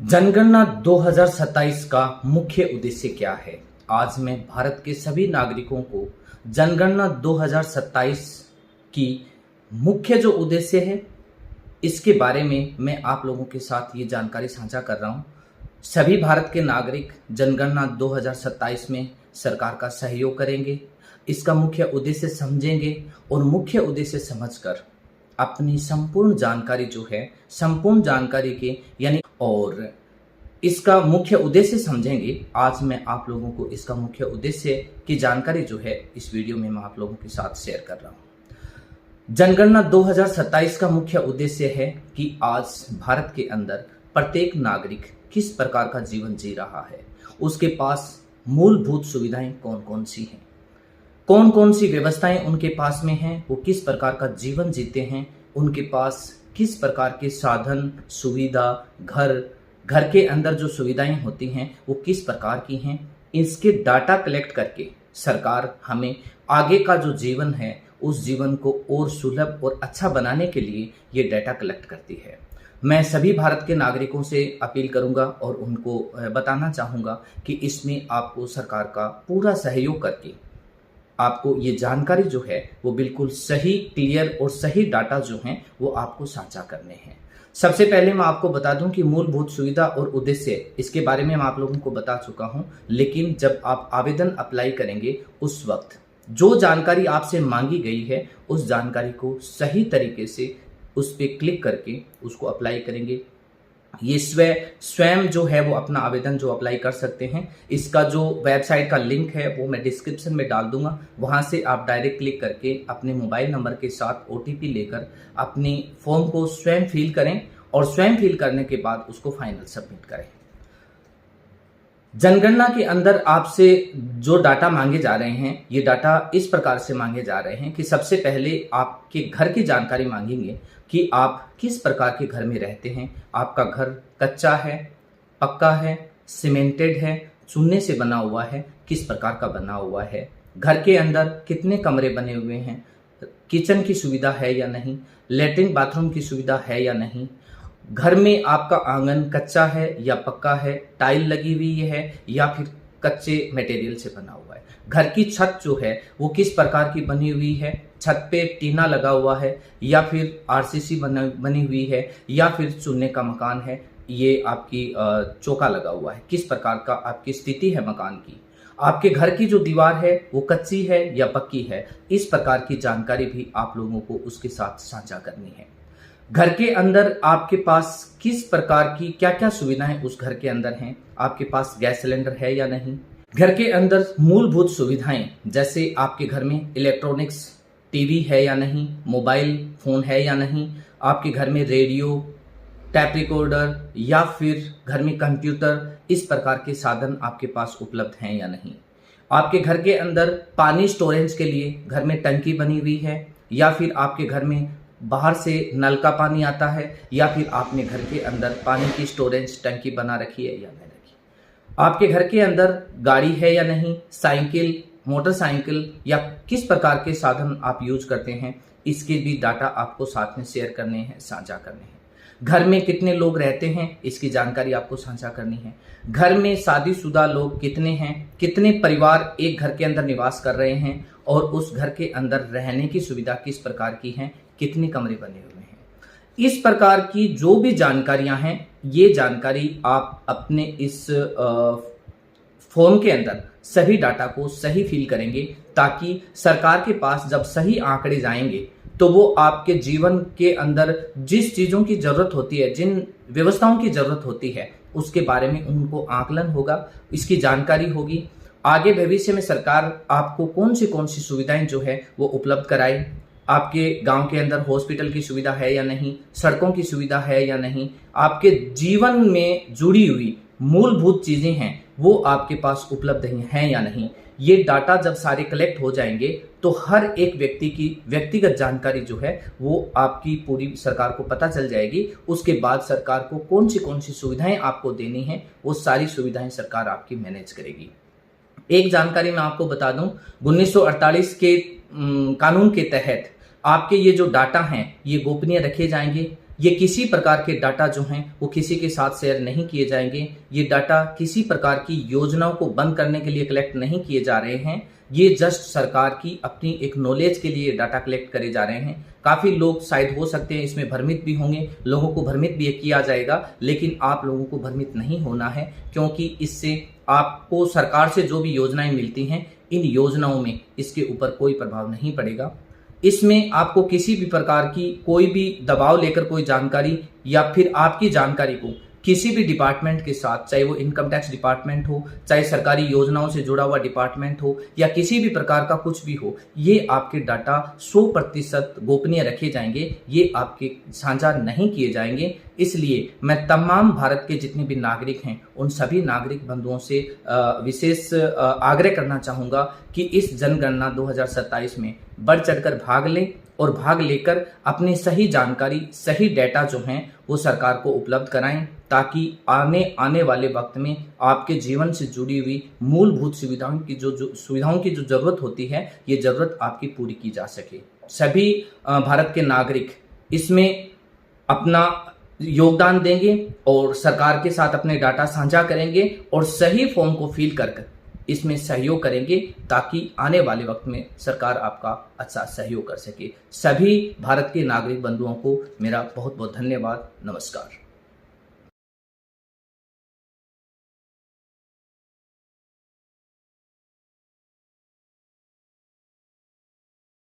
जनगणना 2027 का मुख्य उद्देश्य क्या है? आज मैं भारत के सभी नागरिकों को जनगणना 2027 की मुख्य जो उद्देश्य है इसके बारे में मैं आप लोगों के साथ ये जानकारी साझा कर रहा हूँ। सभी भारत के नागरिक जनगणना 2027 में सरकार का सहयोग करेंगे, इसका मुख्य उद्देश्य समझेंगे और मुख्य उद्देश्य समझकर अपनी संपूर्ण जानकारी जो है संपूर्ण जानकारी के यानी और इसका मुख्य उद्देश्य समझेंगे। आज मैं आप लोगों को इसका मुख्य उद्देश्य की जानकारी जो है इस वीडियो में मैं आप लोगों के साथ शेयर कर रहा हूँ। जनगणना 2027 का मुख्य उद्देश्य है कि आज भारत के अंदर प्रत्येक नागरिक किस प्रकार का जीवन जी रहा है, उसके पास मूलभूत सुविधाएं कौन कौन सी हैं, कौन कौन सी व्यवस्थाएं उनके पास में हैं, वो किस प्रकार का जीवन जीते हैं, उनके पास किस प्रकार के साधन सुविधा घर के अंदर जो सुविधाएं होती हैं वो किस प्रकार की हैं, इसके डाटा कलेक्ट करके सरकार हमें आगे का जो जीवन है उस जीवन को और सुलभ और अच्छा बनाने के लिए ये डाटा कलेक्ट करती है। मैं सभी भारत के नागरिकों से अपील करूंगा और उनको बताना चाहूँगा कि इसमें आपको सरकार का पूरा सहयोग करके आपको ये जानकारी जो है वो बिल्कुल सही, क्लियर और सही डाटा जो हैं वो आपको साझा करने हैं। सबसे पहले मैं आपको बता दूं कि मूलभूत सुविधा और उद्देश्य इसके बारे में मैं आप लोगों को बता चुका हूं, लेकिन जब आप आवेदन अप्लाई करेंगे उस वक्त जो जानकारी आपसे मांगी गई है उस जानकारी को सही तरीके से उस पर क्लिक करके उसको अप्लाई करेंगे। ये स्वयं जो है वो अपना आवेदन जो अप्लाई कर सकते हैं। इसका जो वेबसाइट का लिंक है वो मैं डिस्क्रिप्शन में डाल दूंगा, वहां से आप डायरेक्ट क्लिक करके अपने मोबाइल नंबर के साथ OTP लेकर अपनी फॉर्म को स्वयं फिल करें और स्वयं फिल करने के बाद उसको फाइनल सबमिट करें। जनगणना के अंदर आपसे जो डाटा मांगे जा रहे हैं ये डाटा इस प्रकार से मांगे जा रहे हैं कि सबसे पहले आपके घर की जानकारी मांगेंगे कि आप किस प्रकार के घर में रहते हैं, आपका घर कच्चा है, पक्का है, सीमेंटेड है, चूने से बना हुआ है, किस प्रकार का बना हुआ है, घर के अंदर कितने कमरे बने हुए हैं, किचन की सुविधा है या नहीं, लैट्रिन बाथरूम की सुविधा है या नहीं, घर में आपका आंगन कच्चा है या पक्का है, टाइल लगी हुई है या फिर कच्चे मटेरियल से बना हुआ है, घर की छत जो है वो किस प्रकार की बनी हुई है, छत पे टीना लगा हुआ है या फिर RCC बनी हुई है या फिर चूने का मकान है, ये आपकी चौका लगा हुआ है, किस प्रकार का आपकी स्थिति है मकान की, आपके घर की जो दीवार है वो कच्ची है या पक्की है, इस प्रकार की जानकारी भी आप लोगों को उसके साथ साझा करनी है। घर के अंदर आपके पास किस प्रकार की क्या क्या सुविधाएं उस घर के अंदर हैं, आपके पास गैस सिलेंडर है या नहीं, घर के अंदर मूलभूत सुविधाएं जैसे आपके घर में इलेक्ट्रॉनिक्स टीवी है या नहीं, मोबाइल फोन है या नहीं, आपके घर में रेडियो, टैप रिकॉर्डर या फिर घर में कंप्यूटर, इस प्रकार के साधन आपके पास उपलब्ध हैं या नहीं, आपके घर के अंदर पानी स्टोरेज के लिए घर में टंकी बनी हुई है या फिर आपके घर में बाहर से नल का पानी आता है या फिर आपने घर के अंदर पानी की स्टोरेज टंकी बना रखी है या नहीं रखी, आपके घर के अंदर गाड़ी है या नहीं, साइकिल, मोटरसाइकिल या किस प्रकार के साधन आप यूज करते हैं, इसके भी डाटा आपको साथ में शेयर करने हैं, साझा करने हैं। घर में कितने लोग रहते हैं इसकी जानकारी आपको साझा करनी है। घर में शादीशुदा लोग कितने हैं, कितने परिवार एक घर के अंदर निवास कर रहे हैं और उस घर के अंदर रहने की सुविधा किस प्रकार की है, कितने कमरे बने हुए हैं, इस प्रकार की जो भी जानकारियां हैं ये जानकारी आप अपने इस फॉर्म के अंदर सभी डाटा को सही फिल करेंगे ताकि सरकार के पास जब सही आंकड़े जाएंगे तो वो आपके जीवन के अंदर जिस चीजों की जरूरत होती है, जिन व्यवस्थाओं की जरूरत होती है उसके बारे में उनको आकलन होगा, इसकी जानकारी होगी। आगे भविष्य में सरकार आपको कौन सी सुविधाएं जो है वो उपलब्ध कराए, आपके गांव के अंदर हॉस्पिटल की सुविधा है या नहीं, सड़कों की सुविधा है या नहीं, आपके जीवन में जुड़ी हुई मूलभूत चीजें हैं वो आपके पास उपलब्ध हैं या नहीं, ये डाटा जब सारे कलेक्ट हो जाएंगे तो हर एक व्यक्ति की व्यक्तिगत जानकारी जो है वो आपकी पूरी सरकार को पता चल जाएगी। उसके बाद सरकार को कौन सी सुविधाएं आपको देनी है वो सारी सुविधाएं सरकार आपकी मैनेज करेगी। एक जानकारी मैं आपको बता दूं, 1948 के कानून के तहत आपके ये जो डाटा हैं ये गोपनीय रखे जाएंगे, ये किसी प्रकार के डाटा जो हैं वो किसी के साथ शेयर नहीं किए जाएंगे। ये डाटा किसी प्रकार की योजनाओं को बंद करने के लिए कलेक्ट नहीं किए जा रहे हैं। ये जस्ट सरकार की अपनी एक नॉलेज के लिए डाटा कलेक्ट करे जा रहे हैं। काफ़ी लोग शायद हो सकते हैं इसमें भ्रमित भी होंगे, लोगों को भ्रमित भी किया जाएगा, लेकिन आप लोगों को भ्रमित नहीं होना है, क्योंकि इससे आपको सरकार से जो भी योजनाएं मिलती हैं, इन योजनाओं में इसके ऊपर कोई प्रभाव नहीं पड़ेगा। इसमें आपको किसी भी प्रकार की कोई भी दबाव लेकर कोई जानकारी या फिर आपकी जानकारी को किसी भी डिपार्टमेंट के साथ, चाहे वो इनकम टैक्स डिपार्टमेंट हो, चाहे सरकारी योजनाओं से जुड़ा हुआ डिपार्टमेंट हो, या किसी भी प्रकार का कुछ भी हो, ये आपके डाटा 100% गोपनीय रखे जाएंगे, ये आपके साझा नहीं किए जाएंगे। इसलिए मैं तमाम भारत के जितने भी नागरिक हैं उन सभी नागरिक बंधुओं से विशेष आग्रह करना चाहूँगा कि इस जनगणना 2027 में बढ़ चढ़कर भाग लें और भाग लेकर अपनी सही जानकारी, सही डेटा जो हैं वो सरकार को उपलब्ध कराएं, ताकि आने वाले वक्त में आपके जीवन से जुड़ी हुई मूलभूत सुविधाओं की जो जरूरत होती है, ये जरूरत आपकी पूरी की जा सके। सभी भारत के नागरिक इसमें अपना योगदान देंगे और सरकार के साथ अपने डाटा साझा करेंगे और सही फॉर्म को फिल कर इसमें सहयोग करेंगे, ताकि आने वाले वक्त में सरकार आपका अच्छा सहयोग कर सके। सभी भारत के नागरिक बंधुओं को मेरा बहुत बहुत धन्यवाद। नमस्कार।